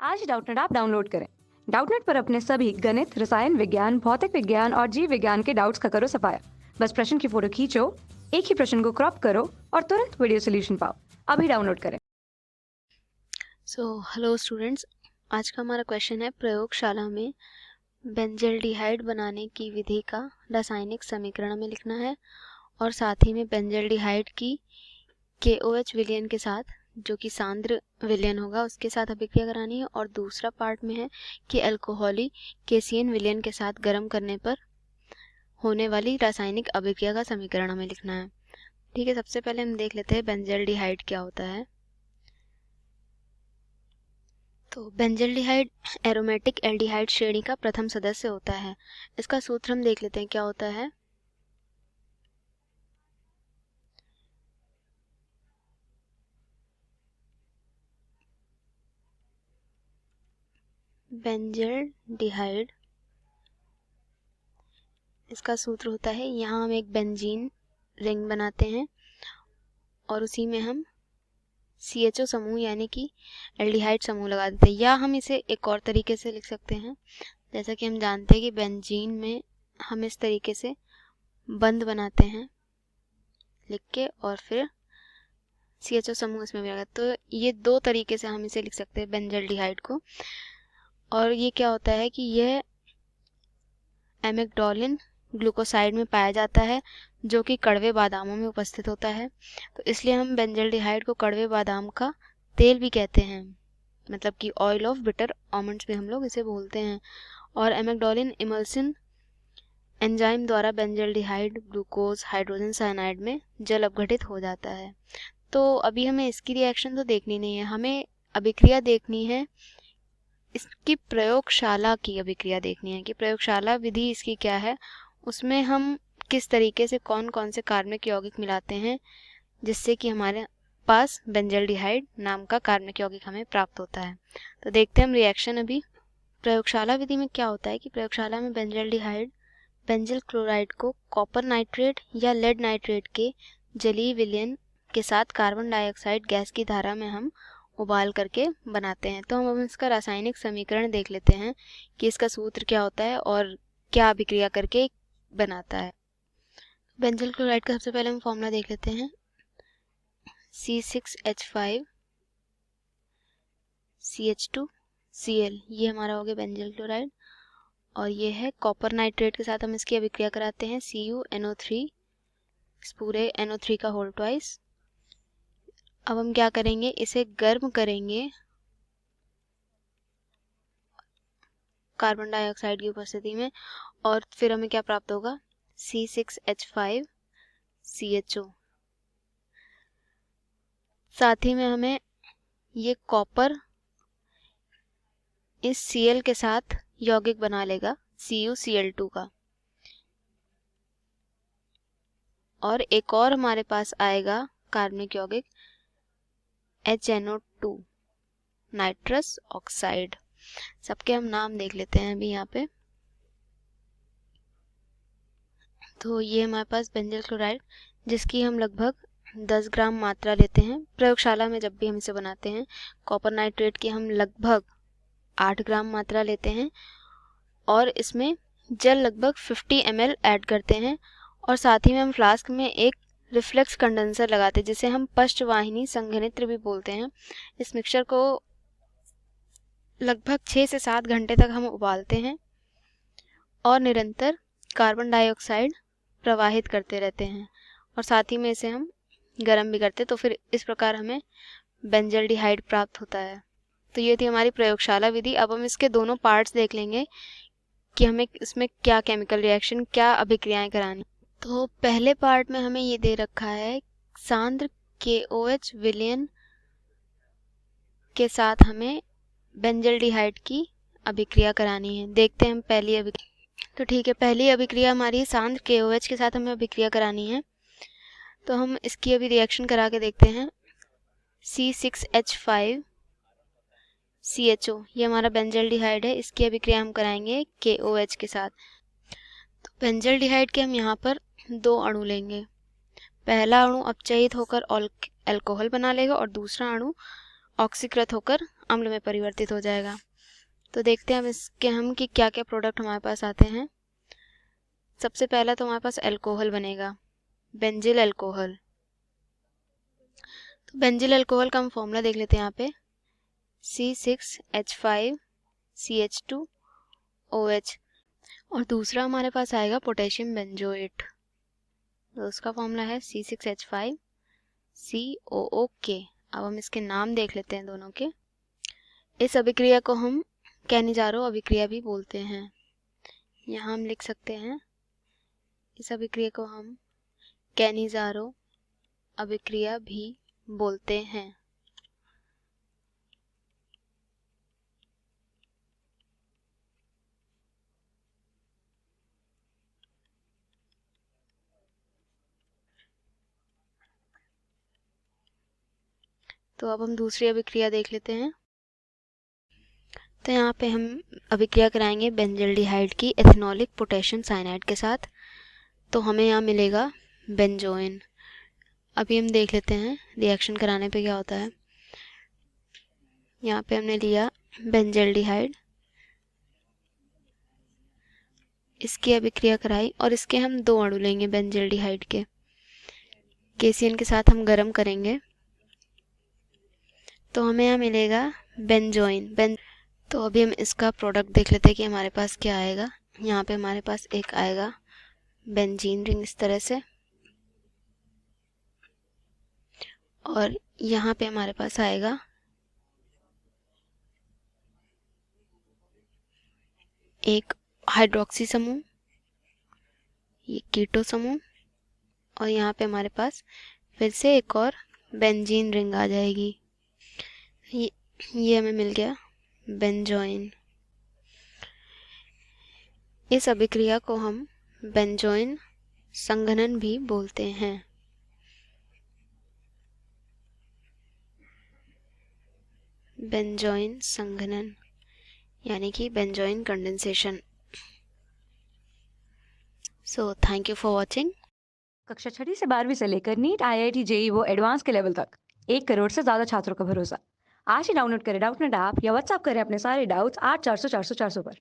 आज डाउटनेट आप डाउनलोड करें। डाउटनेट पर अपने सभी गणित, रसायन विज्ञान, भौतिक विज्ञान और जीव विज्ञान के डाउट्स का करो सफाया। बस प्रश्न की फोटो खींचो, एक ही प्रश्न को क्रॉप करो और तुरंत वीडियो सोल्यूशन पाओ। अभी डाउनलोड करें। हेलो स्टूडेंट्स, आज का हमारा क्वेश्चन है प्रयोगशाला में बेंजल्डिहाइड बनाने की विधि का रासायनिक समीकरण में लिखना है और साथ ही में बेंजल्डिहाइड की KOH विलयन के साथ, जो कि सांद्र विलयन होगा, उसके साथ अभिक्रिया करानी है। और दूसरा पार्ट में है कि अल्कोहली KCN विलयन के साथ गर्म करने पर होने वाली रासायनिक अभिक्रिया का समीकरण हमें लिखना है। ठीक है, सबसे पहले हम देख लेते हैं बेंजल्डिहाइड क्या होता है। तो बेंजल्डिहाइड एरोमेटिक एल्डिहाइड श्रेणी का प्रथम सदस्य होता है। इसका सूत्र हम देख लेते हैं क्या होता है। बेंजल्डिहाइड, इसका सूत्र होता है, यहाँ हम एक बेंजीन रिंग बनाते हैं और उसी में हम CHO समूह यानी कि एल्डिहाइड समूह लगा देते हैं। या हम इसे एक और तरीके से लिख सकते हैं, जैसा कि हम जानते हैं कि बेंजीन में हम इस तरीके से बंध बनाते हैं लिख के और फिर CHO समूह इसमें भी लगा। तो ये दो तरीके से हम इसे लिख सकते हैं बेंजल्डिहाइड को। और ये क्या होता है कि यह एमिग्डोलिन ग्लूकोसाइड में पाया जाता है, जो कि कड़वे बादामों में उपस्थित होता है। तो इसलिए हम बेंजल्डिहाइड को कड़वे बादाम का तेल भी कहते हैं, मतलब कि ऑयल ऑफ बिटर आमंड्स भी हम लोग इसे बोलते हैं। और एमिग्डोलिन इमल्सिन एंजाइम द्वारा बेंजल्डिहाइड ग्लूकोज हाइड्रोजन साइनाइड में जल अपघटित हो जाता है। तो अभी हमें इसकी रिएक्शन तो देखनी नहीं है, हमें अभिक्रिया देखनी है, इसकी प्रयोगशाला की अभिक्रिया देखनी है कि प्रयोगशाला विधि इसकी क्या है, उसमें हम किस तरीके से कौन कौन से कार्बनिक यौगिक मिलाते हैं जिससे कि हमारे पास बेंजल्डिहाइड नाम का कार्बनिक यौगिक हमें प्राप्त होता है। तो देखते हैं हम रिएक्शन। अभी प्रयोगशाला विधि में क्या होता है कि प्रयोगशाला में बेंजल्डिहाइड बेंजिल क्लोराइड को कॉपर नाइट्रेट या लेड नाइट्रेट के जलीय विलयन के साथ कार्बन डाइऑक्साइड गैस की धारा में हम उबाल करके बनाते हैं। तो हम अब इसका रासायनिक समीकरण देख लेते हैं कि इसका सूत्र क्या होता है और क्या अभिक्रिया करके बनाता है। बेंजिल क्लोराइड का सबसे पहले हम फॉर्मूला देख लेते हैं, C6H5 CH2Cl, ये हमारा हो गया बेंजिल क्लोराइड। और ये है कॉपर नाइट्रेट के साथ हम इसकी अभिक्रिया कराते हैं, CuNO3, इस पूरे NO3 का होल ट्वाइस। अब हम क्या करेंगे, इसे गर्म करेंगे कार्बन डाइऑक्साइड की उपस्थिति में और फिर हमें क्या प्राप्त होगा, C6H5 CHO। साथ ही में हमें ये कॉपर इस Cl के साथ यौगिक बना लेगा CuCl2 का। और एक और हमारे पास आएगा कार्बनिक यौगिक HNO2 नाइट्रस ऑक्साइड। सबके हम नाम देख लेते हैं अभी यहाँ पे। तो ये हमारे पास बेंजिल क्लोराइड, जिसकी हम लगभग 10 ग्राम मात्रा लेते हैं। प्रयोगशाला में जब भी हम इसे बनाते हैं, कॉपर नाइट्रेट की हम लगभग 8 ग्राम मात्रा लेते हैं और इसमें जल लगभग 50 ml ऐड करते हैं। और साथ ही में हम फ्लास्क में एक रिफ्लेक्स कंडेंसर लगाते हैं, जिसे हम पश्चवाहिनी संघनित्र भी बोलते हैं। इस मिक्सचर को लगभग 6 से 7 घंटे तक हम उबालते हैं और निरंतर कार्बन डाइऑक्साइड प्रवाहित करते रहते हैं और साथ ही में इसे हम गर्म भी करते हैं। तो फिर इस प्रकार हमें बेंजल्डिहाइड प्राप्त होता है। तो ये थी हमारी प्रयोगशाला विधि। अब हम इसके दोनों पार्ट्स देख लेंगे कि हमें इसमें क्या केमिकल रिएक्शन, क्या अभिक्रियाएं करानी। तो पहले पार्ट में हमें ये दे रखा है, सांद्र KOH विलयन के साथ हमें बेंजल्डिहाइड की अभिक्रिया करानी है। देखते हैं हम पहली अभिक्रिया। तो ठीक है, पहली अभिक्रिया हमारी सांद्र KOH के साथ हमें अभिक्रिया करानी है। तो हम इसकी अभी रिएक्शन करा के देखते हैं। C6H5 CHO, ये हमारा बेंजल्डिहाइड है, इसकी अभिक्रिया हम कराएंगे KOH के साथ। तो बेंजल्डिहाइड के हम यहाँ पर 2 अणु लेंगे। पहला अणु अपचयित होकर अल्कोहल बना लेगा और दूसरा अणु ऑक्सीकृत होकर अम्ल में परिवर्तित हो जाएगा। तो देखते हैं हम कि क्या क्या प्रोडक्ट हमारे पास आते हैं। सबसे पहला तो हमारे पास अल्कोहल बनेगा, बेंजिल अल्कोहल। तो बेंजिल अल्कोहल का हम फॉर्मूला देख लेते हैं यहाँ पे, C6H5CH2OH। और दूसरा हमारे पास आएगा पोटेशियम बेंजोएट, तो उसका फॉर्मूला है C6H5COOK। अब हम इसके नाम देख लेते हैं दोनों के। इस अभिक्रिया को हम कैनिजारो अभिक्रिया भी बोलते हैं। यहाँ हम लिख सकते हैं, इस अभिक्रिया को हम कैनिजारो अभिक्रिया भी बोलते हैं। तो अब हम दूसरी अभिक्रिया देख लेते हैं। तो यहाँ पे हम अभिक्रिया कराएंगे बेंजल्डिहाइड की एथेनॉलिक पोटेशियम साइनाइड के साथ। तो हमें यहाँ मिलेगा बेंजोइन। अभी हम देख लेते हैं रिएक्शन कराने पे क्या होता है। यहाँ पे हमने लिया बेंजल्डिहाइड, इसकी अभिक्रिया कराई और इसके हम 2 अणु लेंगे बेंजल्डिहाइड के। KCN के साथ हम गर्म करेंगे तो हमें यहाँ मिलेगा बेंजोइन। तो अभी हम इसका प्रोडक्ट देख लेते हैं कि हमारे पास क्या आएगा। यहाँ पे हमारे पास एक आएगा बेंजीन रिंग इस तरह से, और यहाँ पे हमारे पास आएगा एक हाइड्रोक्सी समूह, ये कीटो समूह, और यहाँ पे हमारे पास फिर से एक और बेंजीन रिंग आ जाएगी। ये हमें मिल गया बेंजोइन। इस अभिक्रिया को हम बेंजोइन संघनन भी बोलते हैं। बेंजोइन संघनन यानी कि benzoin condensation. So thank you for watching. कक्षा 6ठी से 12वीं से लेकर नीट, IIT, JEE वो एडवांस के लेवल तक 1 करोड़ से ज़्यादा छात्रों का भरोसा। आज ही डाउनलोड करें डाउटनेट ऐप या व्हाट्सएप करें अपने सारे डाउट्स 8400 400 400 पर।